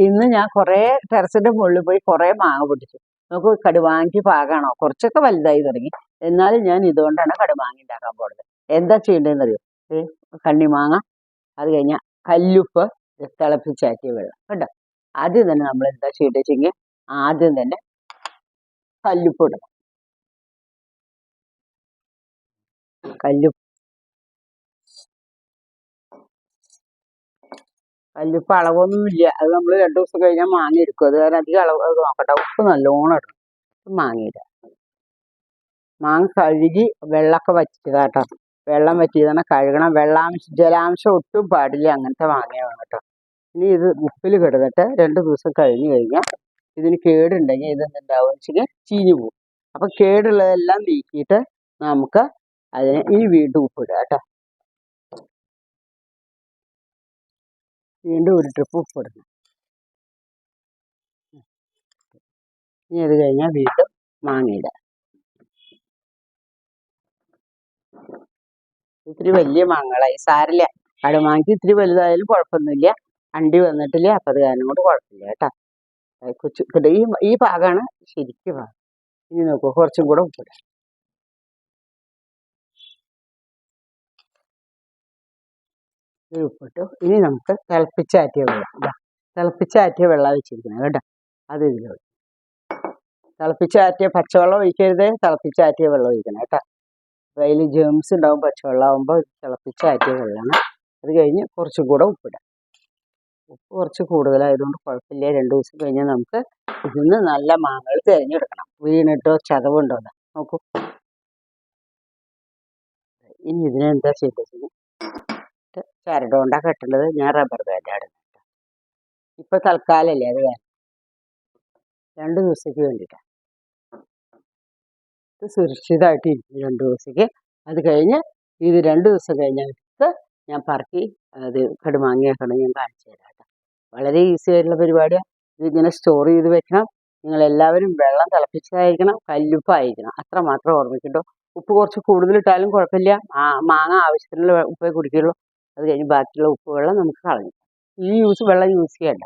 ഇന്ന് ഞാൻ കുറേ ടെറസിന്റെ മുകളിൽ പോയി കുറേ മാങ്ങ പൊട്ടിച്ചു. നമുക്ക് കടുമാങ്ങയ്ക്ക് പാകമാണോ? കുറച്ചൊക്കെ വലുതായി തുടങ്ങി. എന്നാലും ഞാൻ ഇതുകൊണ്ടാണ് കടുമാങ്ങ ഉണ്ടാക്കാൻ പോകുന്നത്. എന്താ ചെയ്യേണ്ടതെന്ന് അറിയോ? കണ്ണിമാങ്ങ, അത് കഴിഞ്ഞാൽ കല്ലുപ്പ്, തിളപ്പിച്ചാറ്റിയ വെള്ളം കേട്ടോ. ആദ്യം തന്നെ നമ്മൾ എന്താ ചെയ്യേണ്ടത് വെച്ചെങ്കിൽ ആദ്യം തന്നെ കല്ലുപ്പ് ഇടണം. കല്ലുപ്പ് അളവൊന്നുമില്ല. അത് നമ്മൾ 2 ദിവസം കഴിഞ്ഞാൽ മാങ്ങ എടുക്കും. അത് കാരണം അധികം അളവ് നോക്കട്ടെ. ഉപ്പ് നല്ലോണം ഇടണം. മാങ്ങയില്ല. മാങ്ങ കഴുകി വെള്ളമൊക്കെ വറ്റിയതാട്ടോ. വെള്ളം വറ്റിയതാണ്, കഴുകണം. ജലാംശം ഒട്ടും പാടില്ല. അങ്ങനത്തെ മാങ്ങയാണ് കേട്ടോ. ഇനി ഇത് ഉപ്പിൽ കിടന്നിട്ട് 2 ദിവസം കഴിഞ്ഞ് കഴിഞ്ഞാൽ ഇതിന് കേടുണ്ടെങ്കിൽ ഇതെന്തുണ്ടാവും വെച്ചാൽ ചീഞ്ഞു പോകും. അപ്പം കേടുള്ളതെല്ലാം നീക്കിയിട്ട് നമുക്ക് അതിന് ഇനി വീണ്ടും ഉപ്പിടുക കേട്ടോ. വീണ്ടും ഒരു ട്രിപ്പ് ഉപ്പിടണം. ഇനി അത് കഴിഞ്ഞാൽ വീണ്ടും മാങ്ങയിടുക. ഇത്തിരി വലിയ മാങ്ങകളായി, സാരില്ല. കടുമാങ്ങയ്ക്ക് ഇത്തിരി വലുതായാലും കുഴപ്പമൊന്നുമില്ല. അണ്ടി വന്നിട്ടില്ല, അപ്പം അത് കാരണം കൊണ്ട് കുഴപ്പമില്ല കേട്ടോ. ഈ പാകമാണ് ശരിക്കും പാകം. ഇനി നോക്കൂ, കുറച്ചും കൂടെ ഉപ്പിടാം. ഉപ്പിട്ടു. ഇനി നമുക്ക് തിളപ്പിച്ചാറ്റിയ വെള്ളം വെച്ചിരിക്കണം കേട്ടോ. അത് ഇതിൽ തിളപ്പിച്ചാറ്റിയ പച്ചവെള്ളം ഒഴിക്കരുത്, തിളപ്പിച്ചാറ്റിയ വെള്ളം ഒഴിക്കണം കേട്ടോ. അതിൽ ജേംസ് ഉണ്ടാവും. പച്ചവെള്ളം ആകുമ്പോൾ തിളപ്പിച്ചാറ്റിയ വെള്ളമാണ്. അത് കഴിഞ്ഞ് കുറച്ചും കൂടെ ഉപ്പിടാം. ഉപ്പ് കുറച്ച് കൂടുതലായതുകൊണ്ട് കുഴപ്പമില്ല. 2 ദിവസം കഴിഞ്ഞാൽ നമുക്ക് ഇതിന്ന് നല്ല മാങ്ങകൾ തിരഞ്ഞെടുക്കണം. വീണിട്ടോ ചതവുണ്ടോ നോക്കൂ. ഇനി ഇതിനെന്താ ചെയ്തത്? ചരട് കൊണ്ടാണ് കെട്ടുള്ളത്. ഞാൻ റബ്ബർ ബാൻഡാണ് കേട്ടോ. ഇപ്പം തൽക്കാലല്ലേ, അത് കാരണം 2 ദിവസത്തേക്ക് വേണ്ടിയിട്ടാണ്. ഇത് സുരക്ഷിതമായിട്ട് ഇരിക്കും 2 ദിവസത്തേക്ക്. അത് കഴിഞ്ഞ് ഇത് 2 ദിവസം കഴിഞ്ഞിട്ട് ഞാൻ പറക്കി അത് കടുമാങ്ങയാക്കണം. ഞാൻ കാണിച്ചു തരാം കേട്ടോ. വളരെ ഈസി ആയിട്ടുള്ള പരിപാടിയാണ്. ഇതിങ്ങനെ സ്റ്റോർ ചെയ്ത് വെക്കണം. നിങ്ങളെല്ലാവരും വെള്ളം തിളപ്പിച്ചതായിരിക്കണം, കല്ലുപ്പായിരിക്കണം. അത്ര മാത്രം ഓർമ്മിക്കട്ടോ. ഉപ്പ് കുറച്ച് കൂടുതലിട്ടാലും കുഴപ്പമില്ല. മാങ്ങ ആവശ്യത്തിനുള്ള ഉപ്പേ കുടിക്കുള്ളൂ. അത് കഴിഞ്ഞ് ബാക്കിയുള്ള ഉപ്പ് വെള്ളം നമുക്ക് കളഞ്ഞു. വെള്ളം യൂസ് ചെയ്യണ്ട.